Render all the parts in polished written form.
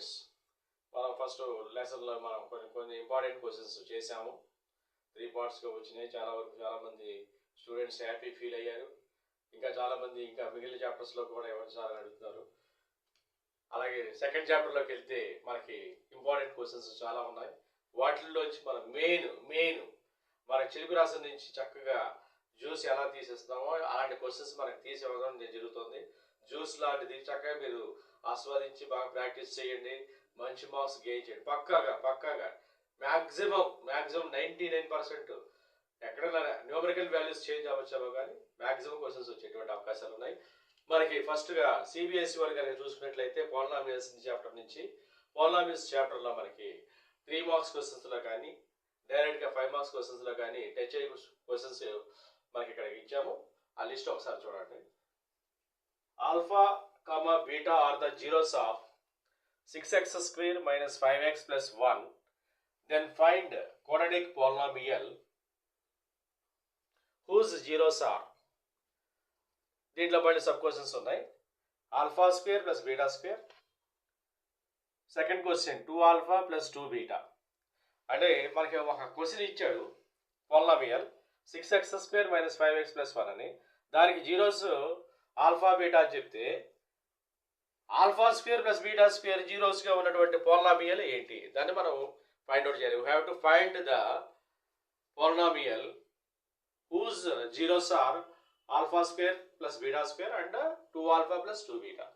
Students, మనం first లెసన్లో మనం కొన్ని ఇంపార్టెంట్ క్వశ్చన్స్ చేసాము. 3 పార్ట్స్గా వచ్చినాయి. చాలామంది స్టూడెంట్స్ హ్యాపీ ఫీల్ అయ్యారు. ఇంకా చాలామంది ఇంకా మిగిలిన చాప్టర్స్లో కూడా ఎవరు చాలా అడుగుతున్నారు. అలాగే సెకండ్ చాప్టర్లోకి వెళ్తే మనకి ఇంపార్టెంట్ క్వశ్చన్స్ చాలా ఉన్నాయి. వాటిల్లోంచి మనం మెయిన్ మన చిలుకు రాసం నుంచి చక్కగా జ్యూస్ ఎలా తీసేస్తామో అలాంటి క్వశ్చన్స్ మనకి తీసివ్వడం జరుగుతుంది. జ్యూస్ లాంటిది చక్కగా మీరు ఆస్వాదించి బాగా ప్రాక్టీస్ చేయండి. మంచి మార్క్స్ గెయిన్ చేయండి. పక్కాగా మ్యాక్సిమం 99% ఎక్కడైనా న్యూమరికల్ వాల్యూస్ చేంజ్ అవ్వచ్చామో కానీ మ్యాక్సిమం క్వశ్చన్స్ వచ్చేటువంటి అవకాశాలు ఉన్నాయి. మనకి ఫస్ట్గా సిబిఎస్ఈ వాళ్ళు కనుక చూసుకున్నట్లయితే పాలినామియల్స్ చాప్టర్ నుంచి పాలినామియల్స్ చాప్టర్లో మనకి 3 మార్క్స్ క్వశ్చన్స్లో కానీ డైరెక్ట్గా 5 మార్క్స్ క్వశ్చన్స్లో కానీ టచ్ అయ్యే క్వశ్చన్స్ మనకి ఇక్కడ ఇచ్చాము. ఆ లిస్ట్ ఒకసారి చూడండి. Alpha comma beta are the zeros of 6x square minus 5x plus 1. Then find quadratic polynomial whose zeros are. దీంట్లో మళ్ళీ సబ్ క్వశ్చన్స్ ఉన్నాయి. Alpha square plus beta square. Second question 2 alpha plus 2 beta. అంటే మనకి ఒక question ఇచ్చాడు polynomial 6x square minus 5x plus 1 అని. దానికి zeros alpha beta అని చెప్తే alpha square plus beta square జీరోస్గా ఉన్నటువంటి పాలినామియల్ ఏంటి, దాన్ని మనం ఫైండ్ అవుట్ చేయాలి. We have to find the polynomial whose zeros are alpha square plus beta square and 2 alpha plus 2 beta.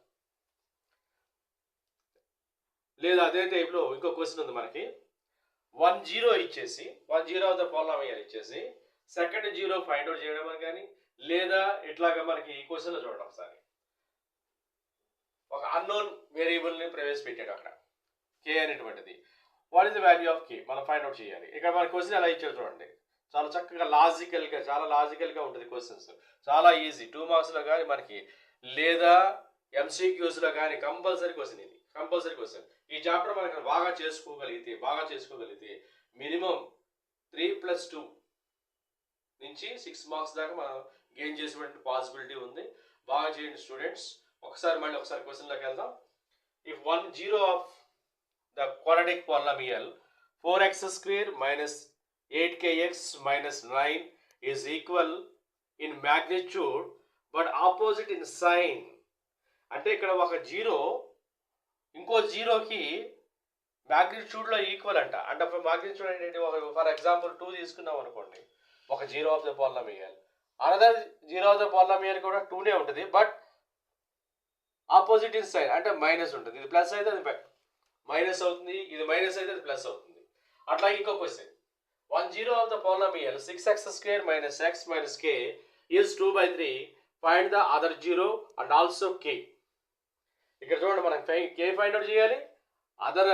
లేదా అదే టైప్లో ఇంకో క్వశ్చన్ ఉంది మనకి 1 జీరో ఇచ్చేసి 1 జీరో ఆఫ్ ద పాలినామియల్ ఇచ్చేసి సెకండ్ జీరో ఫైండ్ అవుట్ చేయడం అని కానీ, లేదా ఇట్లాగా మనకి ఈ క్వశ్చన్లో చూడడం ఒకసారి ఒక అన్నోన్ వేరియబుల్ని ప్రవేశపెట్టాడు అక్కడ కే అనేటువంటిది. What is the value of K మనం ఫైండ్ అవుట్ చేయాలి. ఇక్కడ మన క్వశ్చన్ ఎలా ఇచ్చాడు చూడండి. చాలా చక్కగా లాజికల్గా ఉంటుంది క్వశ్చన్స్. చాలా ఈజీ. 2 మార్క్స్లో కానీ మనకి లేదా ఎంసీక్యూస్లో కానీ కంపల్సరీ క్వశ్చన్ ఇది. Compulsory question. ఈ చాప్టర్ మనకి బాగా చేసుకోగలిగితే మినిమం 3+2 నుంచి 6 మార్క్స్ దాకా మనం గెయిన్ చేసేటువంటి పాసిబిలిటీ ఉంది. బాగా చేయండి స్టూడెంట్స్. మళ్ళీ ఒకసారి క్వశ్చన్లోకి వెళ్దాం. If 1 zero of the quadratic polynomial 4x square minus 8kx minus 9 is equal in magnitude but opposite in sign. అంటే ఇక్కడ ఒక జీరో ఇంకో జీరోకి మ్యాగ్నిట్యూడ్లో ఈక్వల్ అంట. అంటే మ్యాగ్నిట్యూడ్ ఏంటంటే ఫర్ ఎగ్జాంపుల్ 2 తీసుకున్నాం అనుకోండి, ఒక zero of the polynomial. Another zero of the polynomial కూడా 2నే ఉంటుంది, బట్ ఆపోజిట్ ఇన్ సైన్ అంటే మైనస్ ఉంటుంది. ఇది ప్లస్ అయితే అది మైనస్ అవుతుంది, ఇది మైనస్ అయితే అది ప్లస్ అవుతుంది. అట్లా ఇంకో question 1 zero of the polynomial 6x square minus x minus k is 2/3. Find the other zero and also k. ఇక్కడ చూడండి, మనం k ఫైండ్ అవుట్ చేయాలి, అదర్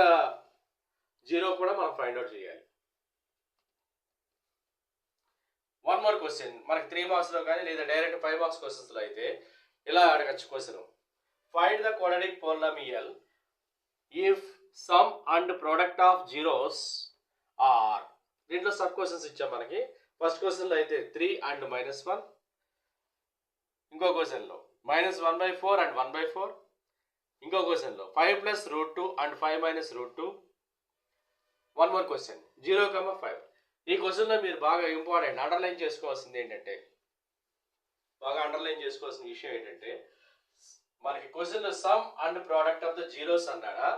జీరో కూడా మనం ఫైండ్ అవుట్ చేయాలి. 1 మోర్ క్వశ్చన్ మనకి 3 మార్క్స్లో కానీ లేదా డైరెక్ట్ 5 మార్క్స్ క్వశ్చన్స్లో అయితే ఇలా అడగచ్చు question. Find the quadratic polynomial if sum and product of zeros are. దీంట్లో సబ్ క్వశ్చన్స్ ఇచ్చాం మనకి. ఫస్ట్ క్వశ్చన్లో అయితే 3 అండ్ -1. ఇంకో క్వశ్చన్లో -1/4 అండ్ 1/4. ఇంకో క్వశ్చన్లో 5 + √2 అండ్ 5 - √2. 1 more question 0,5. ఈ క్వశ్చన్లో మీరు బాగా ఇంపార్టెంట్ అండర్లైన్ చేసుకోవాల్సిన విషయం ఏంటంటే మనకి క్వశ్చన్లో some and product of the zeros అన్నాడా,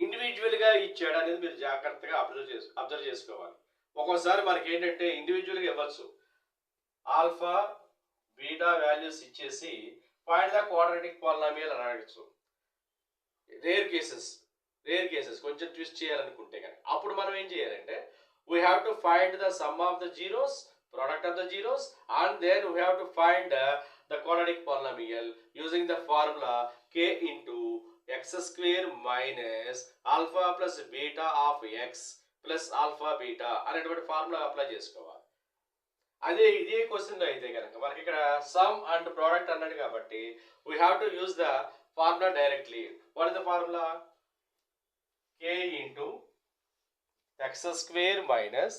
ఇండివిజువల్గా ఇచ్చాడు అనేది మీరు జాగ్రత్తగా అబ్జర్వ్ చేసుకోవాలి. ఒక్కోసారి మనకి ఏంటంటే ఇండివిజువల్గా ఇవ్వచ్చు. ఆల్ఫా బీటా వాల్యూస్ ఇచ్చేసి ఫైండ్ ద క్వాడ్రాటిక్ పాలినామియల్ అని అడగచ్చు. రేర్ కేసెస్ కొంచెం ట్విస్ట్ చేయాలనుకుంటే కానీ అప్పుడు మనం ఏం చేయాలంటే we have to find the sum of the zeros, product of the zeros, and then we have to find the quadratic polynomial using the formula k into x square minus alpha plus beta of x plus alpha beta అనేటువంటి formula apply చేసుకోవాలి. ఇదే క్వశ్చన్లో అయితే కనుక మనకి ఇక్కడ some and product అన్నాడు కాబట్టి we have to use the formula directly. What is the formula? k into x square minus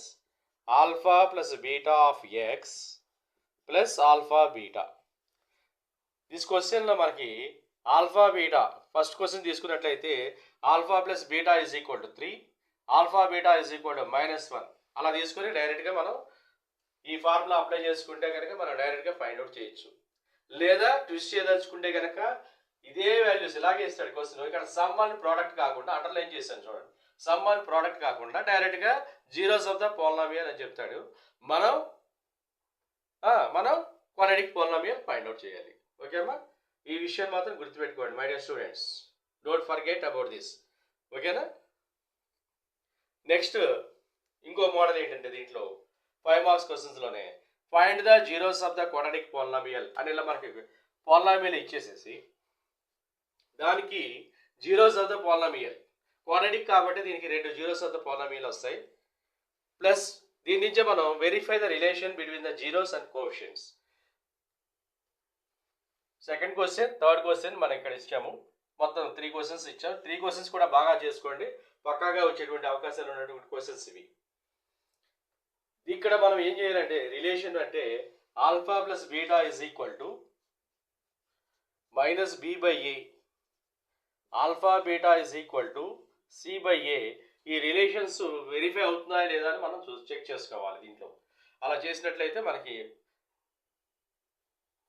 alpha plus beta of x plus alpha beta. This question లో మనకి ఆల్ఫా బీటా ఫస్ట్ క్వశ్చన్ తీసుకున్నట్లయితే alpha plus beta is equal to 3, alpha beta is equal to -1 అలా తీసుకొని డైరెక్ట్గా మనం ఈ formula apply చేసుకుంటే కనుక మనం డైరెక్ట్గా ఫైండ్ అవుట్ చేయొచ్చు. లేదా ట్విస్ట్ చేయదలుచుకుంటే కనుక ఇదే వాల్యూస్ ఇలాగే ఇస్తాడు క్వశ్చన్. ఇక్కడ సమ్ వన్ ప్రోడక్ట్ కాకుండా అండర్లైన్ చేశాను చూడండి, సమ్ వన్ ప్రోడక్ట్ కాకుండా డైరెక్ట్గా జీరోస్ ఆఫ్ ద పోలినామియల్ అని చెప్తాడు. మనం క్వాడ్రాటిక్ పోలినామియల్ ఫైండ్ అవుట్ చేయాలి. ఓకేమ్మా, ఈ విషయం మాత్రం గుర్తుపెట్టుకోండి my dear students, don't forget about this. ఓకేనా. నెక్స్ట్ ఇంకో మోడల్ ఏంటంటే దీంట్లో 5 మార్క్స్ క్వశ్చన్స్లోనే find the zeros of the quadratic polynomial అని ఇలా మనకి పోలినామియల్ ఇచ్చేసేసి దానికి zeros of the polynomial quadratic కాబట్టి దీనికి 2 జీరోస్ ఆఫ్ ద పోలినామియల్ వస్తాయి. ప్లస్ దీని నుంచే మనం verify the relation between the zeros and coefficients. Second question, third question మనం ఇక్కడ ఇచ్చాము. మొత్తం 3 క్వశ్చన్స్ ఇచ్చాము. 3 క్వశ్చన్స్ కూడా బాగా చేసుకోండి, పక్కాగా వచ్చేటువంటి అవకాశాలు ఉన్నటువంటి క్వశ్చన్స్ ఇవి. ఇక్కడ మనం ఏం చేయాలంటే రిలేషన్ అంటే alpha plus beta is equal to -b/a, alpha beta is equal to c/a. ఈ రిలేషన్స్ వెరిఫై అవుతున్నాయా లేదా అని మనం చెక్ చేసుకోవాలి దీంట్లో. అలా చేసినట్లయితే మనకి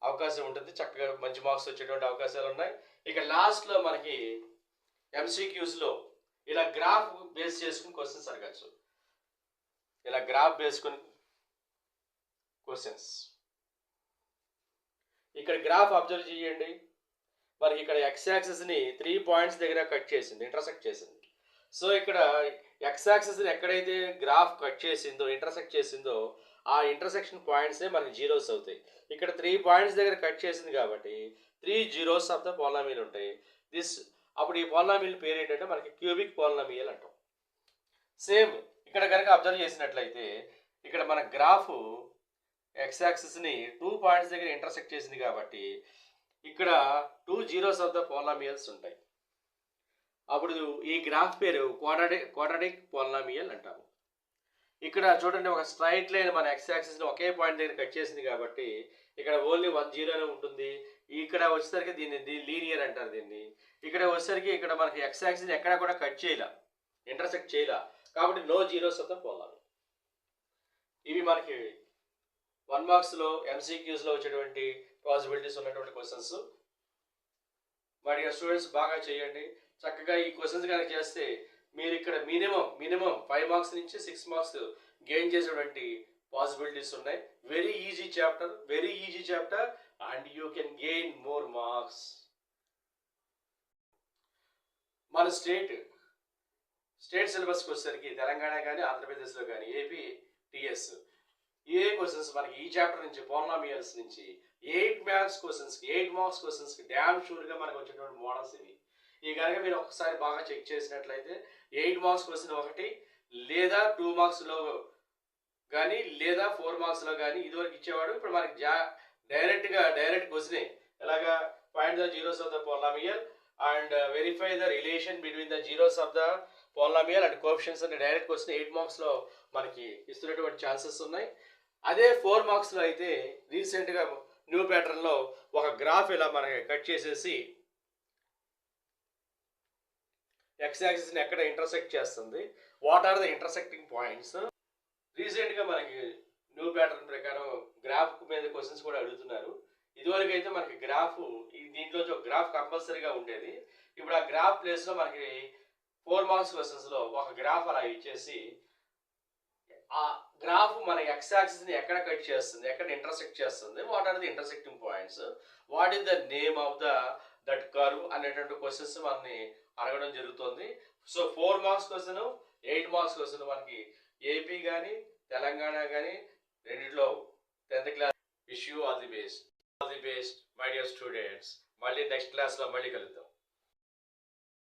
అవకాశం ఉంటుంది, చక్కగా మంచి మార్క్స్ వచ్చేటువంటి అవకాశాలు ఉన్నాయి. ఇక లాస్ట్లో మనకి MCQsలో ఇలా గ్రాఫ్ బేస్ చేసుకుని క్వశ్చన్స్ అడగచ్చు. ఇలా గ్రాఫ్ వేసుకుని క్వశ్చన్స్ ఇక్కడ గ్రాఫ్ అబ్జర్వ్ చేయండి. మనకి ఇక్కడ x యాక్సిస్ని 3 పాయింట్స్ దగ్గర కట్ చేసింది, ఇంటర్సెక్ట్ చేసింది. సో ఇక్కడ x యాక్సిస్ని ఎక్కడైతే గ్రాఫ్ కట్ చేసిందో, ఇంటర్సెక్ట్ చేసిందో ఆ ఇంటర్సెక్షన్ పాయింట్సే మనకి జీరోస్ అవుతాయి. ఇక్కడ 3 పాయింట్స్ దగ్గర కట్ చేసింది కాబట్టి 3 జీరోస్ ఆఫ్ ద పోలినామియల్ ఉంటాయి. అప్పుడు ఈ పోలినామియల్ పేరు ఏంటంటే మనకి క్యూబిక్ పోలినామియల్ అంటాం. సేమ్ ఇక్కడ కనుక అబ్జర్వ్ చేసినట్లయితే ఇక్కడ మన గ్రాఫ్ x యాక్సిస్ని 2 పాయింట్స్ దగ్గర ఇంటర్సెక్ట్ చేసింది కాబట్టి ఇక్కడ 2 జీరోస్ ఆఫ్ ద పోలినామియల్స్ ఉంటాయి. అప్పుడు ఈ గ్రాఫ్ పేరు క్వాడ్రాటిక్ పోలినామియల్ అంటాము. ఇక్కడ చూడండి, ఒక స్ట్రైట్ లైన్ మన x యాక్సిస్ని ఒకే పాయింట్ దగ్గర కట్ చేసింది కాబట్టి ఇక్కడ ఓన్లీ 1 జీరోనే ఉంటుంది. ఇక్కడ వచ్చేసరికి దీన్ని లీనియర్ అంటారు దీన్ని. ఇక్కడ వచ్చేసరికి ఇక్కడ మనకి x యాక్సిస్ని ఎక్కడ కూడా కట్ చేయలే, ఇంటర్సెక్ట్ చేయలే, కాబట్టి no zeros of the polynomial. ఇవి మనకి 1 మార్క్స్లో MCQsలో వచ్చేటువంటి పాసిబిలిటీస్ ఉన్నటువంటి క్వశ్చన్స్. మరి స్టూడెంట్స్ బాగా చేయండి. చక్కగా ఈ క్వశ్చన్స్ కనుక చేస్తే మీరు ఇక్కడ మినిమం 5 మార్క్స్ నుంచి 6 మార్క్స్ గెయిన్ చేసేటువంటి పాసిబిలిటీస్ ఉన్నాయి. Very easy chapter and you can gain more marks. మన స్టేట్ సిలబస్కి వచ్చేసరికి తెలంగాణ కానీ ఆంధ్రప్రదేశ్లో కానీ ఏపీ టీఎస్ ఏ క్వశ్చన్స్ మనకి ఈ చాప్టర్ నుంచి పోలినామియల్స్ నుంచి 8 మార్క్స్ క్వశ్చన్స్కి డ్యామ్ షూర్గా మనకు వచ్చేటువంటి మోడల్స్ ఇవి. ఈ కనుక మీరు ఒకసారి బాగా చెక్ చేసినట్లయితే 8 మార్క్స్ క్వశ్చన్ ఒకటి, లేదా 2 మార్క్స్లో కానీ, లేదా 4 మార్క్స్లో కానీ ఇదివరకు ఇచ్చేవాడు. ఇప్పుడు మనకి డైరెక్ట్ క్వశ్చనే ఎలాగా find the zeros of the polynomial and verify the relation between the zeros of the polynomial and coefficients అనే డైరెక్ట్ క్వశ్చన్ 8 మార్క్స్లో మనకి ఇస్తున్నటువంటి ఛాన్సెస్ ఉన్నాయి. అదే 4 మార్క్స్లో అయితే రీసెంట్గా న్యూ ప్యాటర్న్లో ఒక గ్రాఫ్ ఇలా మనకి కట్ చేసేసి x యాక్సిస్ని ఎక్కడ ఇంటర్సెక్ట్ చేస్తుంది, what are the intersecting points. రీసెంట్గా మనకి న్యూ ప్యాటర్న్ ప్రకారం గ్రాఫ్ మీద క్వశ్చన్స్ కూడా అడుగుతున్నారు. ఇదివరకు అయితే మనకి దీంట్లో ఒక గ్రాఫ్ కంపల్సరీగా ఉండేది. ఇప్పుడు ఆ గ్రాఫ్ ప్లేస్లో మనకి 4 మార్క్స్ క్వశ్చన్స్లో ఒక గ్రాఫ్ అలా ఇచ్చేసి ఆ గ్రాఫ్ మన x యాక్సిస్ని ఎక్కడ కట్ చేస్తుంది, ఎక్కడ ఇంటర్సెక్ట్ చేస్తుంది, what are the intersecting points, what is the name of that curve అనేటువంటి క్వశ్చన్స్ మనని అడగడం జరుగుతుంది. So 4 marks question, 8 marks question మనకి ఏపీ కానీ తెలంగాణ కానీ రెండిట్లో 10th class. Wish you all the best my dear students. మళ్ళీ నెక్స్ట్ క్లాస్లో మళ్ళీ కలుద్దాం.